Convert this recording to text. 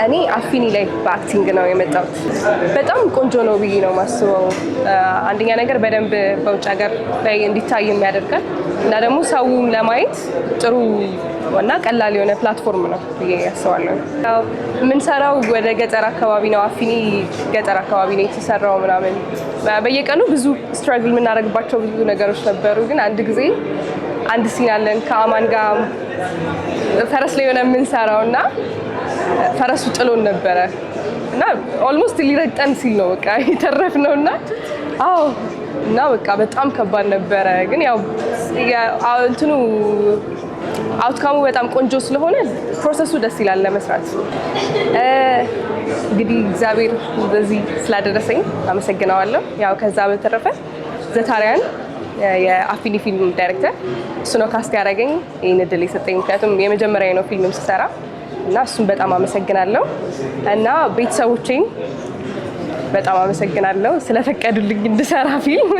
እኔ አፊኒ ላይ በአክቲንግ ነው የመጣሁት። በጣም ቆንጆ ነው ብዬ ነው ማስበው። አንደኛ ነገር በደንብ በውጭ ሀገር ላይ እንዲታይ የሚያደርጋል እና ደግሞ ሰውም ለማየት ጥሩ እና ቀላል የሆነ ፕላትፎርም ነው ብዬ ያስባለሁ። የምንሰራው ወደ ገጠር አካባቢ ነው። አፊኒ ገጠር አካባቢ ነው የተሰራው ምናምን። በየቀኑ ብዙ ስትራግል የምናደርግባቸው ብዙ ነገሮች ነበሩ። ግን አንድ ጊዜ አንድ ሲን አለን ከአማን ጋር ፈረስ ላይ ሆነ የምንሰራው እና ፈረሱ ጥሎን ነበረ እና ኦልሞስት ሊረግጠን ሲል ነው በቃ የተረፍነው እና በቃ በጣም ከባድ ነበረ። ግን ያው እንትኑ አውትካሙ በጣም ቆንጆ ስለሆነ ፕሮሰሱ ደስ ይላል ለመስራት። እንግዲህ እግዚአብሔር በዚህ ስላደረሰኝ አመሰግናለሁ። ያው ከዛ በተረፈ ዘታሪያን የአፊኒ ፊልም ዳይሬክተር እሱ ነው ካስት ያደረገኝ ይህን እድል የሰጠኝ። ምክንያቱም የመጀመሪያ ነው ፊልምም ስሰራ እና እሱን በጣም አመሰግናለሁ እና ቤተሰቦቼን በጣም አመሰግናለሁ ስለፈቀዱልኝ እንድሰራ ፊልም።